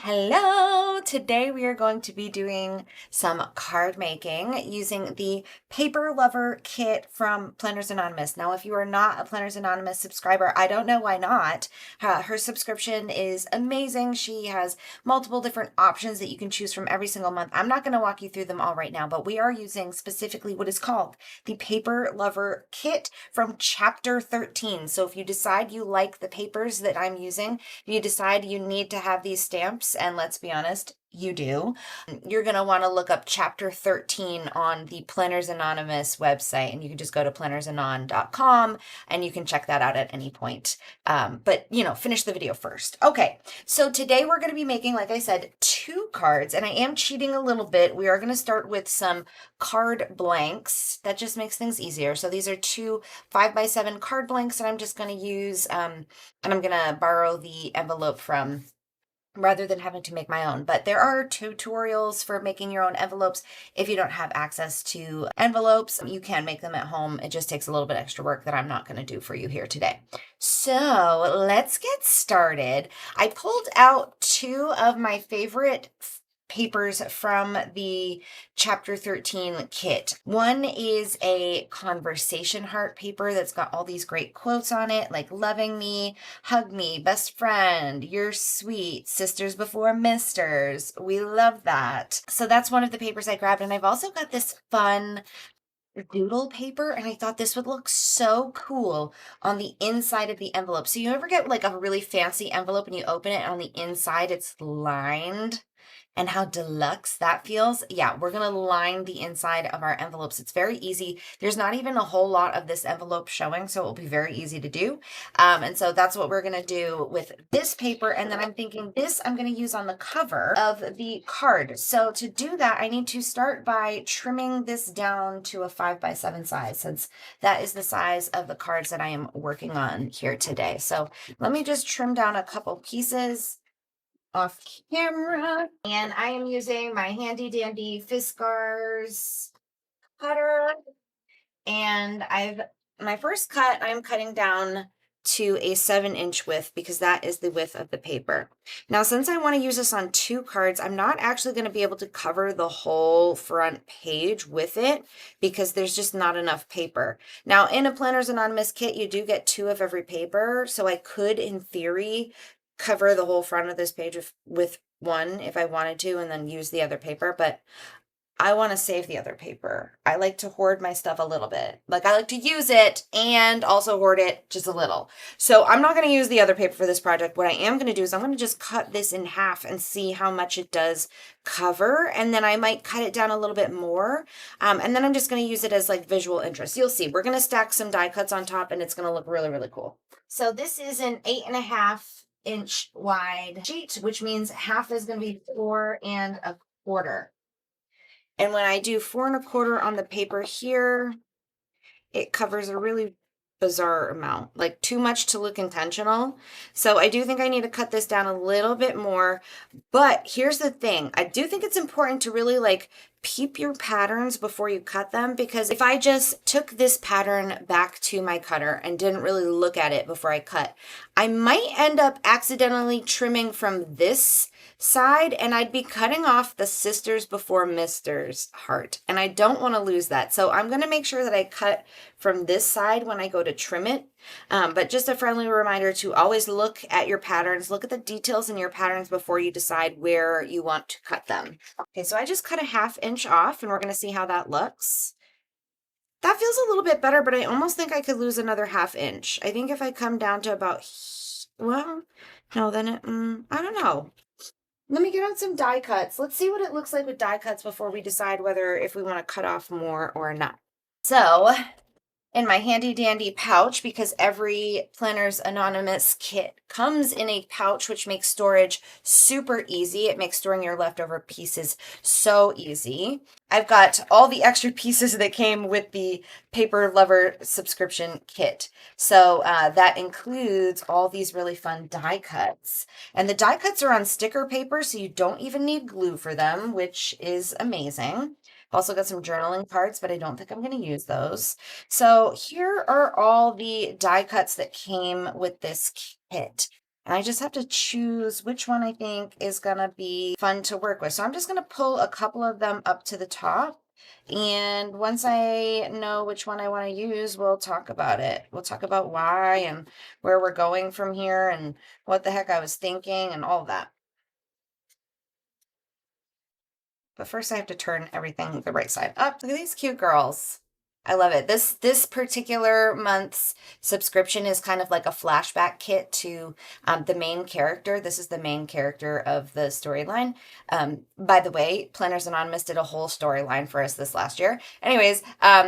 Hello! Today we are going to be doing some card making using the Paper Lover kit from Planners Anonymous. Now, if you are not a Planners Anonymous subscriber, I don't know why not. Her subscription is amazing. She has multiple different options that you can choose from every single month. I'm not going to walk you through them all right now, but we are using specifically what is called the Paper Lover kit from Chapter 13. So if you decide you like the papers that I'm using, if you decide you need to have these stamps, and let's be honest, you do, you're going to want to look up Chapter 13 on the Planners Anonymous website, and you can just go to plannersanon.com and you can check that out at any point. But, finish the video first. Okay, so today we're going to be making, like I said, 2 cards, and I am cheating a little bit. We are going to start with some card blanks. That just makes things easier. So these are 2 5x7 card blanks, and I'm just going to use, and I'm going to borrow the envelope from rather than having to make my own. But there are tutorials for making your own envelopes. If you don't have access to envelopes, you can make them at home. It just takes a little bit extra work that I'm not going to do for you here today. So let's get started. I pulled out 2 of my favorite papers from the Chapter 13 kit. One is a conversation heart paper that's got all these great quotes on it, like loving me, hug me, best friend, you're sweet, sisters before misters. We love that. So that's one of the papers I grabbed. And I've also got this fun doodle paper, and I thought this would look so cool on the inside of the envelope. So you ever get like a really fancy envelope and you open it and on the inside it's lined? And how deluxe that feels. Yeah, we're gonna line the inside of our envelopes. It's very easy. There's not even a whole lot of this envelope showing, so it will be very easy to do. And so that's what we're gonna do with this paper. And then I'm thinking this I'm gonna use on the cover of the card. So to do that, I need to start by trimming this down to a 5x7 size, since that is the size of the cards that I am working on here today. So let me just trim down a couple pieces off camera, and I am using my handy dandy Fiskars cutter, and my first cut I'm cutting down to a 7-inch width because that is the width of the paper. Now, since I want to use this on 2 cards, I'm not actually going to be able to cover the whole front page with it because there's just not enough paper. Now, in a Planners Anonymous kit, you do get 2 of every paper, so I could, in theory, cover the whole front of this page with 1 if I wanted to, and then use the other paper, but I want to save the other paper. I like to hoard my stuff a little bit. Like, I like to use it and also hoard it just a little. So I'm not going to use the other paper for this project. What I am going to do is I'm going to just cut this in half and see how much it does cover, and then I might cut it down a little bit more, and then I'm just going to use it as like visual interest. You'll see. We're going to stack some die cuts on top, and it's going to look really, really cool. So this is an 8.5-inch wide sheet, which means half is going to be 4.25. And when I do 4.25 on the paper here, it covers a really bizarre amount, like too much to look intentional. So I do think I need to cut this down a little bit more. But here's the thing. I do think it's important to really like peep your patterns before you cut them, because if I just took this pattern back to my cutter and didn't really look at it before I cut, I might end up accidentally trimming from this side, and I'd be cutting off the sisters before misters heart, and I don't want to lose that. So I'm going to make sure that I cut from this side when I go to trim it. But just a friendly reminder to always look at your patterns, look at the details in your patterns before you decide where you want to cut them. Okay, so I just cut a 1/2 inch off, and we're going to see how that looks. That feels a little bit better, but I almost think I could lose another 1/2 inch. I think if I come down to about, well, no, then I don't know. Let me get out some die cuts. Let's see what it looks like with die cuts before we decide whether if we want to cut off more or not. So in my handy dandy pouch, because every Planners Anonymous kit comes in a pouch, which makes storage super easy. It makes storing your leftover pieces so easy. I've got all the extra pieces that came with the Paper Lover subscription kit. So that includes all these really fun die cuts. And the die cuts are on sticker paper, so you don't even need glue for them, which is amazing. I've also got some journaling cards, but I don't think I'm going to use those. So here are all the die cuts that came with this kit. And I just have to choose which one I think is going to be fun to work with. So I'm just going to pull a couple of them up to the top. And once I know which one I want to use, we'll talk about it. We'll talk about why and where we're going from here and what the heck I was thinking and all of that. But first I have to turn everything the right side up. Look at these cute girls. I love it. This particular month's subscription is kind of like a flashback kit to the main character. This is the main character of the storyline. By the way, Planners Anonymous did a whole storyline for us this last year. Anyways,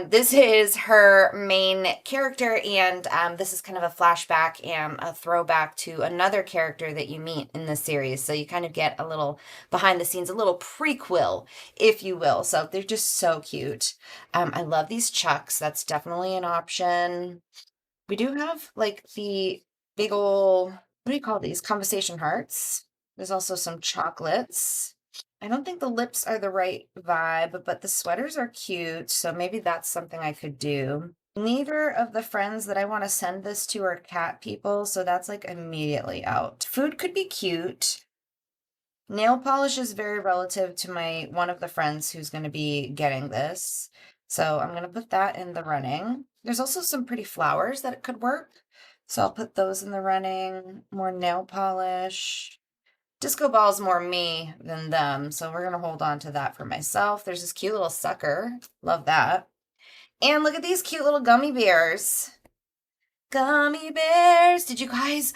this is her main character, and this is kind of a flashback and a throwback to another character that you meet in this series. So you kind of get a little behind the scenes, a little prequel, if you will. So they're just so cute. I love these chucks. That's definitely an option. We do have like the big old, what do you call these? Conversation hearts. There's also some chocolates. I don't think the lips are the right vibe, but the sweaters are cute. So maybe that's something I could do. Neither of the friends that I want to send this to are cat people. So that's like immediately out. Food could be cute. Nail polish is very relative to my one of the friends who's going to be getting this. So I'm going to put that in the running. There's also some pretty flowers that it could work. So I'll put those in the running. More nail polish. Disco ball's more me than them. So we're going to hold on to that for myself. There's this cute little sucker. Love that. And look at these cute little gummy bears. Gummy bears. Did you guys?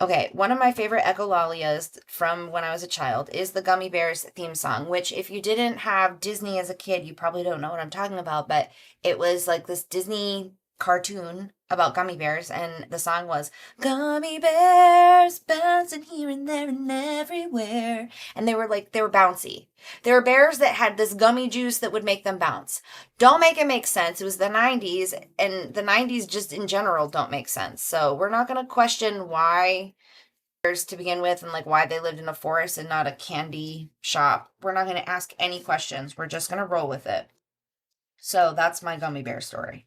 Okay, one of my favorite echolalias from when I was a child is the Gummy Bears theme song, which if you didn't have Disney as a kid, you probably don't know what I'm talking about, but it was like this Disney cartoon about gummy bears, and the song was Gummy Bears bouncing here and there and everywhere. And they were bouncy. They were bears that had this gummy juice that would make them bounce. Don't make it make sense. It was the 90s, and the 90s just in general don't make sense. So we're not going to question why bears to begin with and like why they lived in a forest and not a candy shop. We're not going to ask any questions. We're just going to roll with it. So that's my gummy bear story.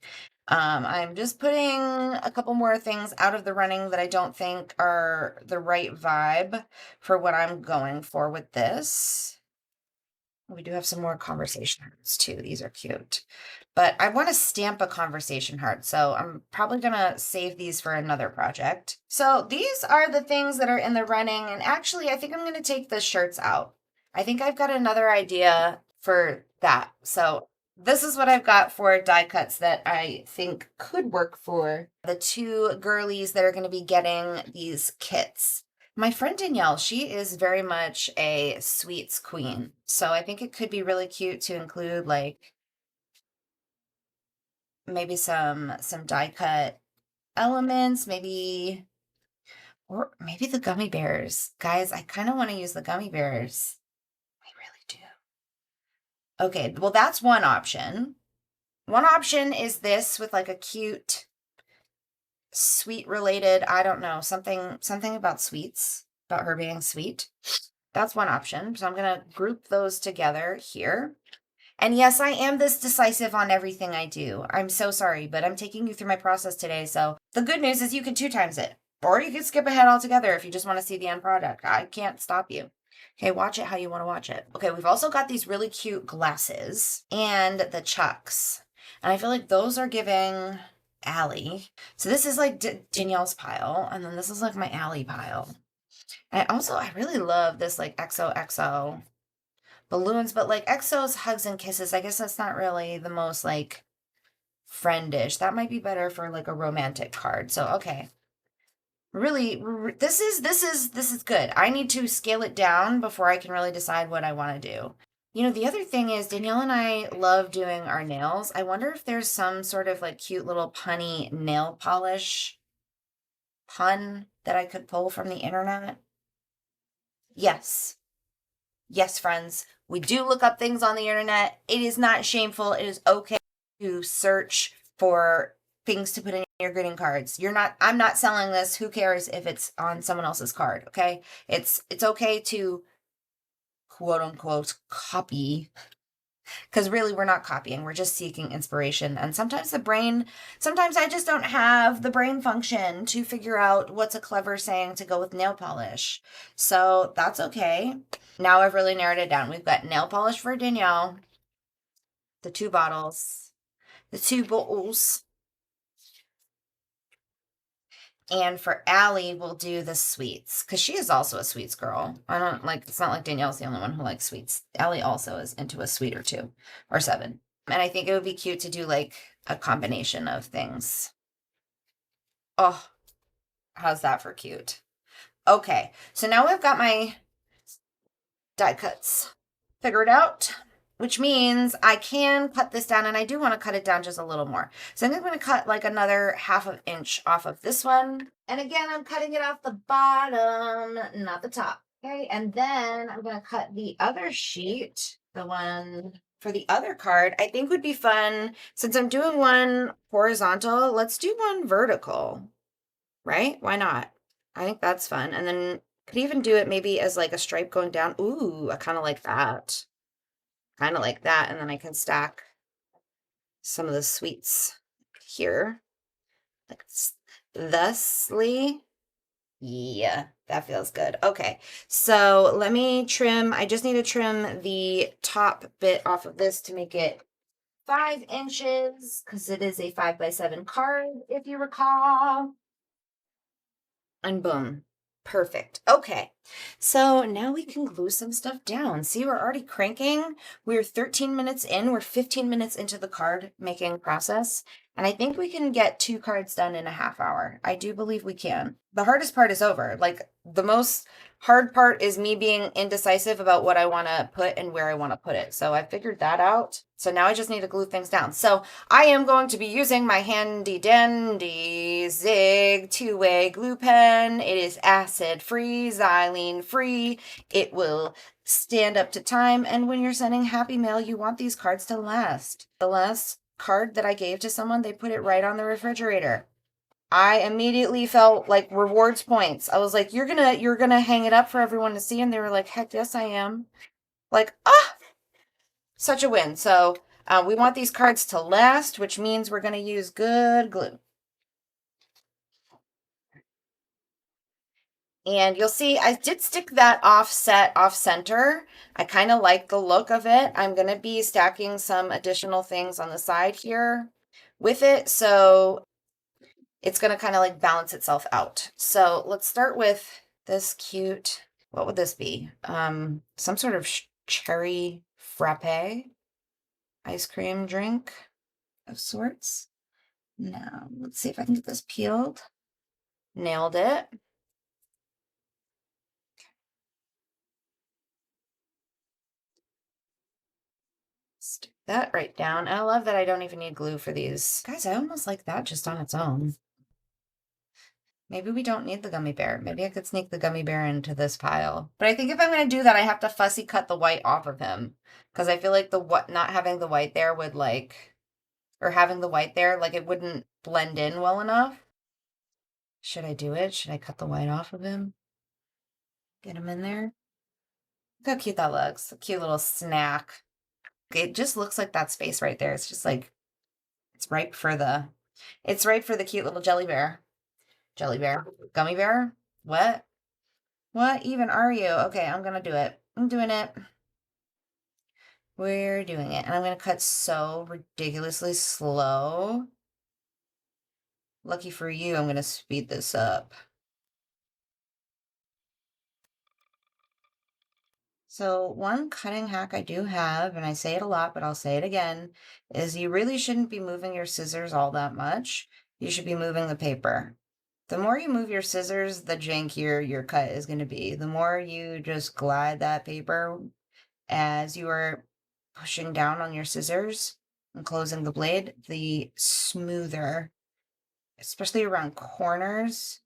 I'm just putting a couple more things out of the running that I don't think are the right vibe for what I'm going for with this. We do have some more conversation hearts too. These are cute. But I want to stamp a conversation heart, so I'm probably going to save these for another project. So these are the things that are in the running, and actually I think I'm going to take the shirts out. I think I've got another idea for that. So this is what I've got for die cuts that I think could work for the two girlies that are going to be getting these kits. My friend Danielle, she is very much a sweets queen. So I think it could be really cute to include like maybe some die cut elements, maybe or maybe the gummy bears. Guys, I kind of want to use the gummy bears. I really do. Okay, well that's one option. One option is this with like a cute sweet related, I don't know, something about sweets, about her being sweet. That's one option. So I'm going to group those together here. And yes, I am this decisive on everything I do. I'm so sorry, but I'm taking you through my process today. So the good news is you can 2x it, or you can skip ahead altogether if you just want to see the end product. I can't stop you. Okay, watch it how you want to watch it. Okay, we've also got these really cute glasses and the chucks. And I feel like those are giving Allie. So this is like Danielle's pile, and then this is like my Allie pile. And I really love this like XOXO balloons, but like XO's hugs and kisses, I guess that's not really the most like friendish. That might be better for like a romantic card. So okay. Really, this is good. I need to scale it down before I can really decide what I want to do. You know, the other thing is Danielle and I love doing our nails. I wonder if there's some sort of like cute little punny nail polish pun that I could pull from the internet. Yes. Yes, friends. We do look up things on the internet. It is not shameful. It is okay to search for things to put in your greeting cards. I'm not selling this. Who cares if it's on someone else's card, okay? It's okay to quote unquote copy Because really, we're not copying, we're just seeking inspiration. And sometimes I just don't have the brain function to figure out what's a clever saying to go with nail polish. So that's okay. Now I've really narrowed it down. We've got nail polish for Danielle, the two bottles, the two bowls. And for Allie, we'll do the sweets because she is also a sweets girl. I don't like, it's not like Danielle's the only one who likes sweets. Allie also is into a sweet or two or seven. And I think it would be cute to do like a combination of things. Oh, how's that for cute? Okay, so now I've got my die cuts figured out, which means I can cut this down, and I do want to cut it down just a little more. So I'm going to cut like another half of inch off of this one. And again, I'm cutting it off the bottom, not the top. Okay, and then I'm going to cut the other sheet, the one for the other card. I think would be fun, since I'm doing one horizontal, let's do one vertical, right? Why not? I think that's fun. And then could even do it maybe as like a stripe going down. Ooh, I kind of like that. Kind of like that. And then I can stack some of the sweets here. Like thusly. Yeah, that feels good. Okay, so let me trim. I just need to trim the top bit off of this to make it 5 inches because it is a 5x7 card, if you recall. And boom. Perfect. Okay. So now we can glue some stuff down. See, we're already cranking. We're 13 minutes in. We're 15 minutes into the card making process. And I think we can get 2 cards done in a half hour. I do believe we can. The hardest part is over. Like, the most hard part is me being indecisive about what I want to put and where I want to put it. So I figured that out. So now I just need to glue things down. So I am going to be using my handy dandy Zig 2-way glue pen. It is acid free, xylene free. It will stand up to time. And when you're sending happy mail, you want these cards to last. The last card that I gave to someone, they put it right on the refrigerator. I immediately felt like rewards points. I was like, you're gonna hang it up for everyone to see. And they were like, heck yes, I am. Like, such a win. So we want these cards to last, which means we're going to use good glue. And you'll see I did stick that offset off center. I kind of like the look of it. I'm going to be stacking some additional things on the side here with it. So it's going to kind of like balance itself out. So let's start with this cute, what would this be? Some sort of cherry frappe ice cream drink of sorts. Now, let's see if I can get this peeled. Nailed it. Stick that right down. And I love that I don't even need glue for these. Guys, I almost like that just on its own. Maybe we don't need the gummy bear. Maybe I could sneak the gummy bear into this pile. But I think if I'm going to do that, I have to fussy cut the white off of him. Because I feel like not having the white there would like, or having the white there, like it wouldn't blend in well enough. Should I do it? Should I cut the white off of him? Get him in there? Look how cute that looks. A cute little snack. It just looks like that space right there. It's just like, it's ripe for the cute little jelly bear. Jelly bear. Gummy bear? What? What even are you? Okay, I'm gonna do it. I'm doing it. We're doing it. And I'm gonna cut so ridiculously slow. Lucky for you, I'm gonna speed this up. So one cutting hack I do have, and I say it a lot, but I'll say it again, is you really shouldn't be moving your scissors all that much. You should be moving the paper. The more you move your scissors, the jankier your cut is going to be. The more you just glide that paper as you are pushing down on your scissors and closing the blade, the smoother, especially around corners,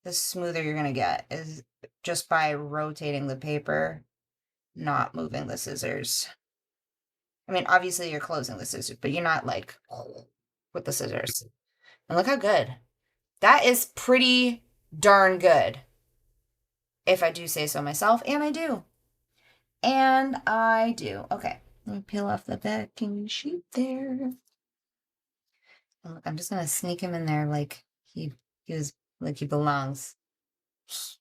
the smoother you're going to get is just by rotating the paper, not moving the scissors. I mean, obviously you're closing the scissors, but you're not like with the scissors. And look how good. That is pretty darn good, if I do say so myself, and I do. And I do. Okay. Let me peel off the backing sheet there. And look, I'm just gonna sneak him in there like he was like he belongs. He's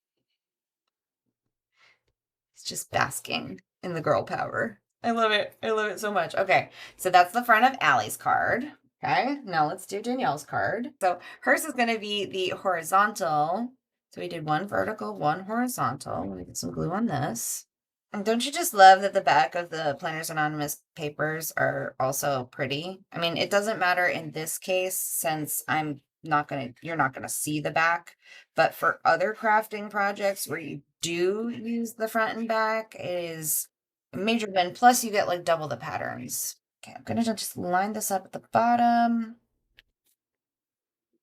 just basking in the girl power. I love it. I love it so much. Okay, so that's the front of Allie's card. Okay, now let's do Danielle's card. So hers is going to be the horizontal. So we did one vertical, one horizontal. Let me get some glue on this. And don't you just love that the back of the Planners Anonymous papers are also pretty? I mean, it doesn't matter in this case since you're not gonna see the back, but for other crafting projects where you do use the front and back, it is a major win. Plus you get like double the patterns. Okay, I'm gonna just line this up at the bottom.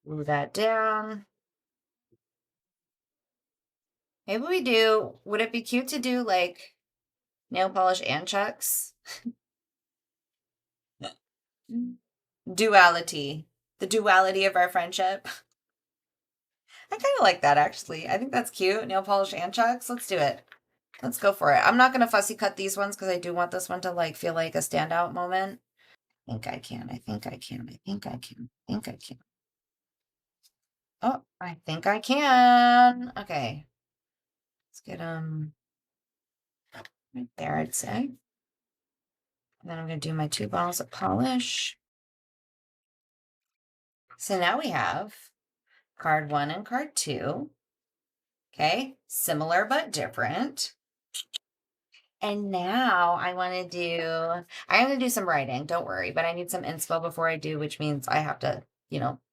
Glue that down. Maybe would it be cute to do like nail polish and chucks? Duality. The duality of our friendship. I kind of like that actually. I think that's cute. Nail polish and chucks. Let's do it. Let's go for it. I'm not gonna fussy cut these ones because I do want this one to like feel like a standout moment. I think I can. I think I can. I think I can. I think I can. Oh, I think I can. Okay. Let's get them right there, I'd say. And then I'm gonna do my 2 bottles of polish. So now we have card 1 and card 2. Okay, similar but different. And now I'm gonna do some writing, don't worry, but I need some inspo before I do, which means I have to,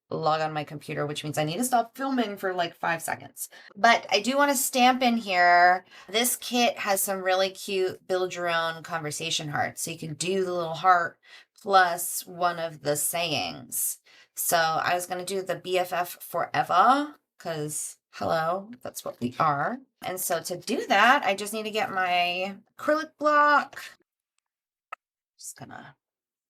log on my computer, which means I need to stop filming for like 5 seconds. But I do want to stamp in here. This kit has some really cute build your own conversation hearts. So you can do the little heart plus one of the sayings. So I was gonna do the BFF forever, because hello, that's what we are. And so to do that, I just need to get my acrylic block. Just gonna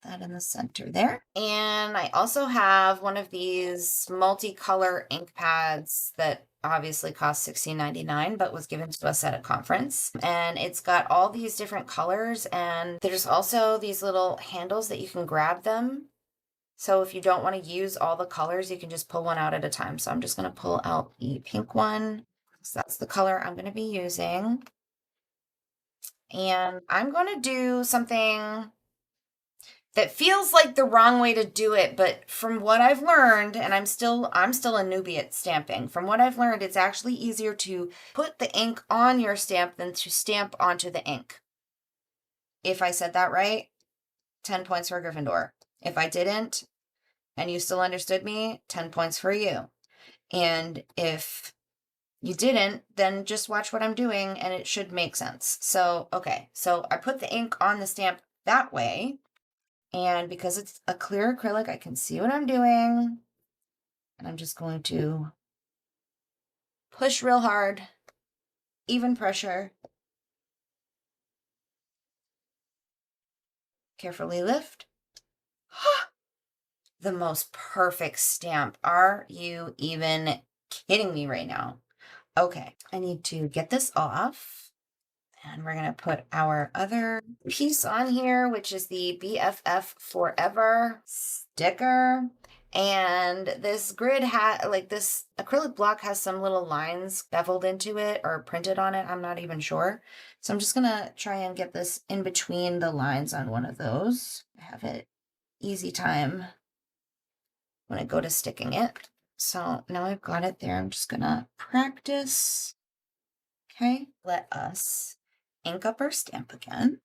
put that in the center there. And I also have one of these multicolor ink pads that obviously cost $16.99, but was given to us at a conference. And it's got all these different colors, and there's also these little handles that you can grab them. So if you don't want to use all the colors, you can just pull one out at a time. So I'm just going to pull out the pink one. So that's the color I'm going to be using. And I'm going to do something that feels like the wrong way to do it, but from what I've learned, and I'm still a newbie at stamping, from what I've learned, it's actually easier to put the ink on your stamp than to stamp onto the ink. If I said that right, 10 points for Gryffindor. If I didn't, and you still understood me, 10 points for you. And if you didn't, then just watch what I'm doing and it should make sense. So, okay, so I put the ink on the stamp that way. And because it's a clear acrylic, I can see what I'm doing. And I'm just going to push real hard, even pressure. Carefully lift. The most perfect stamp. Are you even kidding me right now? Okay, I need to get this off. And we're going to put our other piece on here, which is the BFF Forever sticker. And this grid this acrylic block has some little lines beveled into it or printed on it. I'm not even sure. So I'm just going to try and get this in between the lines on one of those. I have it easy time when I go to sticking it. So now I've got it there. I'm just going to practice. Okay, let us ink up our stamp again.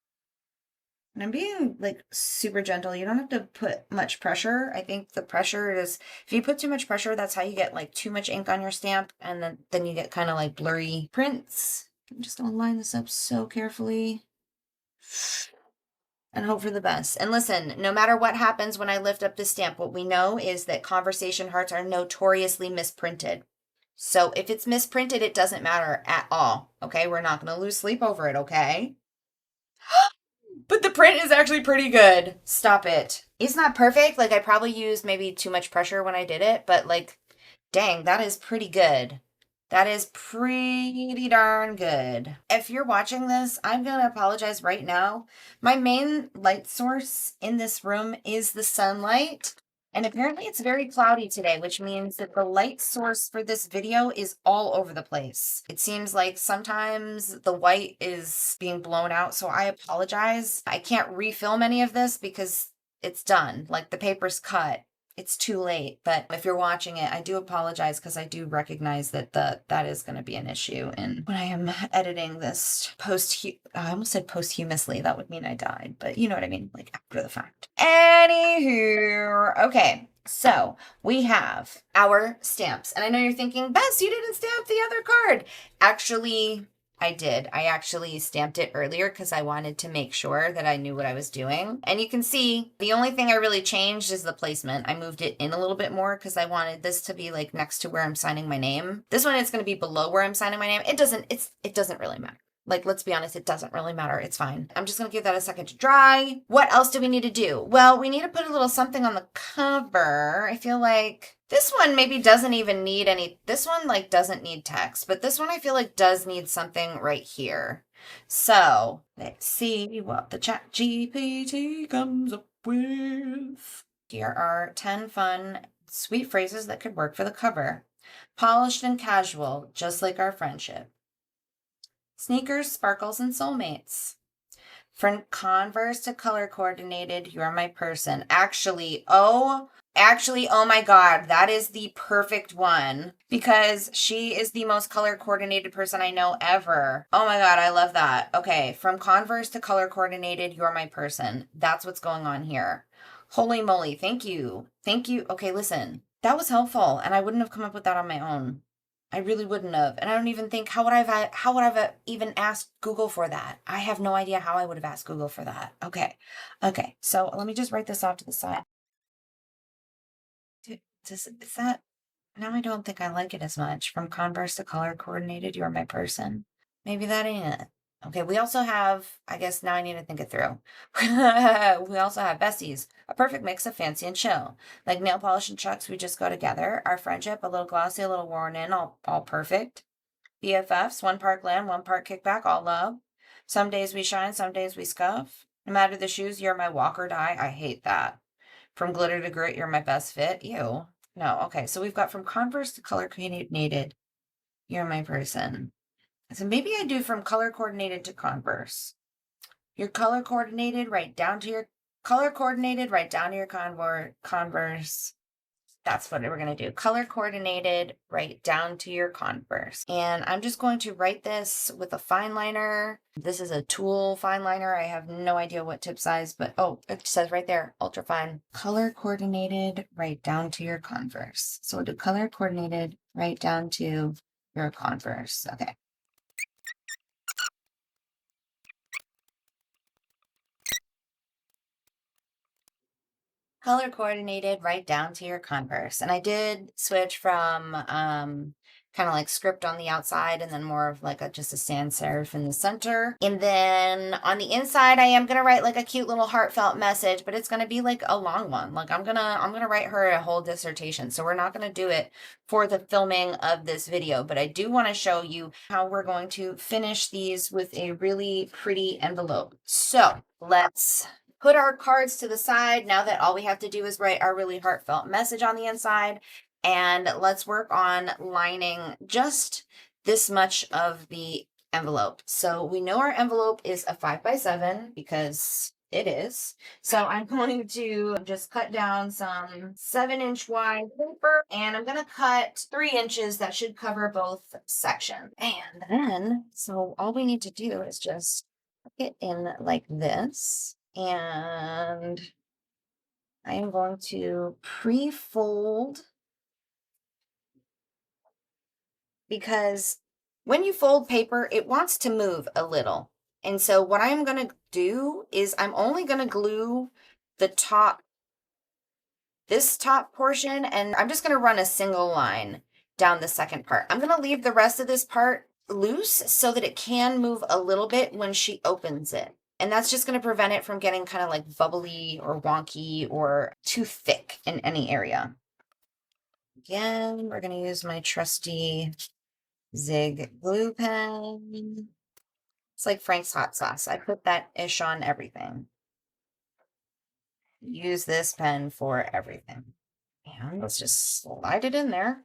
And I'm being like super gentle. You don't have to put much pressure. I think the pressure is, if you put too much pressure, that's how you get like too much ink on your stamp. And then you get kind of like blurry prints. I'm just gonna line this up so carefully and hope for the best. And listen, no matter what happens when I lift up the stamp, what we know is that conversation hearts are notoriously misprinted. So if it's misprinted, it doesn't matter at all. Okay, we're not going to lose sleep over it, okay? But the print is actually pretty good. Stop it. It's not perfect. Like, I probably used maybe too much pressure when I did it, but like, dang, that is pretty good. That is pretty darn good. If you're watching this, I'm going to apologize right now. My main light source in this room is the sunlight. And apparently it's very cloudy today, which means that the light source for this video is all over the place. It seems like sometimes the white is being blown out, so I apologize. I can't refilm any of this because it's done. Like the paper's cut. It's too late, but if you're watching it, I do apologize because I do recognize that that is going to be an issue. And when I am editing this I almost said posthumously. That would mean I died, but you know what I mean, like after the fact. Anywho, okay. So we have our stamps, and I know you're thinking, Bess, you didn't stamp the other card. Actually, I did. I actually stamped it earlier because I wanted to make sure that I knew what I was doing. And you can see the only thing I really changed is the placement. I moved it in a little bit more because I wanted this to be like next to where I'm signing my name. This one is going to be below where I'm signing my name. It doesn't really matter. Like, let's be honest, it doesn't really matter. It's fine. I'm just going to give that a second to dry. What else do we need to do? Well, we need to put a little something on the cover. I feel like this one maybe doesn't even need any, this one like doesn't need text, but this one I feel like does need something right here. So let's see what the chat GPT comes up with. Here are 10 fun, sweet phrases that could work for the cover. Polished and casual, just like our friendship. Sneakers, sparkles, and soulmates. From Converse to color coordinated, you're my person. Actually, oh my God, that is the perfect one because she is the most color coordinated person I know ever. Oh my God, I love that. Okay, from Converse to color coordinated, you're my person. That's what's going on here. Holy moly, thank you. Thank you. Okay, listen, that was helpful and I wouldn't have come up with that on my own. I really wouldn't have. And I don't even think how would I've even asked Google for that? I have no idea how I would have asked Google for that. Okay. Okay. So let me just write this off to the side. Is that now I don't think I like it as much. From Converse to color coordinated, you're my person. Maybe that ain't it. Okay, we also have, I guess now I need to think it through. We also have besties, a perfect mix of fancy and chill. Like nail polish and chucks, we just go together. Our friendship, a little glossy, a little worn in, all perfect. BFFs, one part glam, one part kickback, all love. Some days we shine, some days we scuff. No matter the shoes, you're my walk or die. I hate that. From glitter to grit, you're my best fit. Ew. No, okay. So we've got from Converse to color coordinated, you're my person. So maybe I do from color coordinated to Converse. You're color coordinated right down to your Converse. That's what we're going to do. Color coordinated right down to your Converse. And I'm just going to write this with a fine liner. This is a tulle fine liner. I have no idea what tip size, but oh, it says right there, ultra fine. Color coordinated right down to your Converse. So we'll do color coordinated right down to your Converse. Okay. Color coordinated right down to your Converse. And I did switch from kind of like script on the outside and then more of like just a sans serif in the center. And then on the inside, I am gonna write like a cute little heartfelt message, but it's gonna be like a long one. Like I'm gonna write her a whole dissertation. So we're not gonna do it for the filming of this video, but I do want to show you how we're going to finish these with a really pretty envelope. So let's put our cards to the side now that all we have to do is write our really heartfelt message on the inside. And let's work on lining just this much of the envelope. So we know our envelope is a 5x7 because it is. So I'm going to just cut down some 7-inch wide paper and I'm going to cut 3 inches. That should cover both sections. And then, so all we need to do is just put it in like this. And I am going to pre-fold because when you fold paper, it wants to move a little. And so what I'm going to do is I'm only going to glue the top, this top portion, and I'm just going to run a single line down the second part. I'm going to leave the rest of this part loose so that it can move a little bit when she opens it. And that's just going to prevent it from getting kind of like bubbly or wonky or too thick in any area. Again, we're going to use my trusty Zig glue pen. It's like Frank's hot sauce. I put that ish on everything. Use this pen for everything. And let's just slide it in there.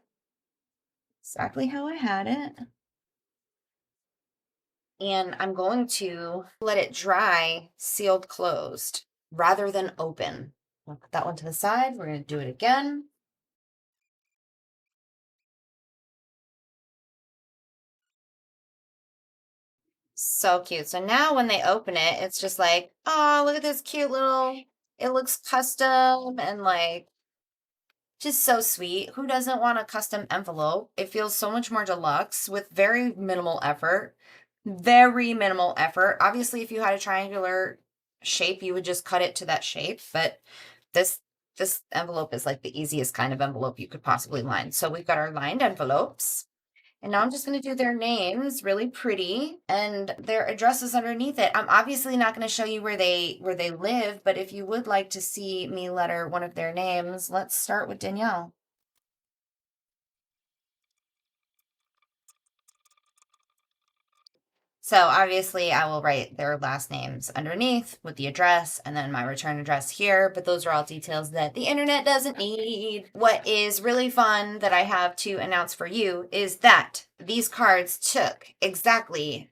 Exactly how I had it. And I'm going to let it dry, sealed closed, rather than open. I'll put that one to the side. We're going to do it again. So cute. So now when they open it, it's just like, oh, look at this cute little, it looks custom and like just so sweet. Who doesn't want a custom envelope? It feels so much more deluxe with very minimal effort. Very minimal effort. Obviously, if you had a triangular shape, you would just cut it to that shape, but this this envelope is like the easiest kind of envelope you could possibly line. So we've got our lined envelopes. And now I'm just going to do their names really pretty and their addresses underneath it. I'm obviously not going to show you where they live, but if you would like to see me letter one of their names, let's start with Danielle. So obviously I will write their last names underneath with the address and then my return address here, but those are all details that the internet doesn't need. What is really fun that I have to announce for you is that these cards took exactly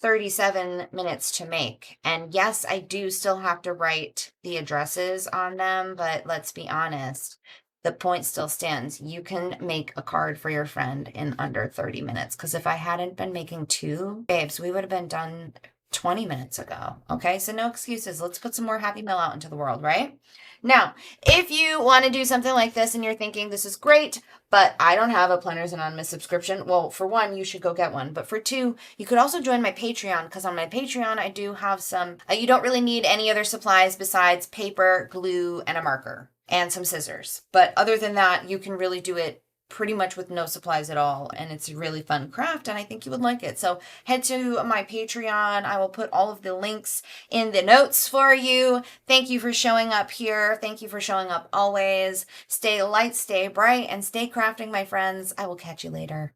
37 minutes to make. And yes, I do still have to write the addresses on them, but let's be honest, the point still stands. You can make a card for your friend in under 30 minutes. Because if I hadn't been making two, babes, we would have been done 20 minutes ago. Okay, so no excuses. Let's put some more Happy Mail out into the world, right? Now, if you want to do something like this and you're thinking this is great, but I don't have a Planners Anonymous subscription, well, for one, you should go get one. But for two, you could also join my Patreon because on my Patreon, I do have some, you don't really need any other supplies besides paper, glue, and a marker and some scissors. But other than that, you can really do it pretty much with no supplies at all, and it's a really fun craft and I think you would like it. So head to my Patreon. I will put all of the links in the notes for you. Thank you for showing up here. Thank you for showing up always. Stay light, stay bright, and stay crafting, my friends. I will catch you later.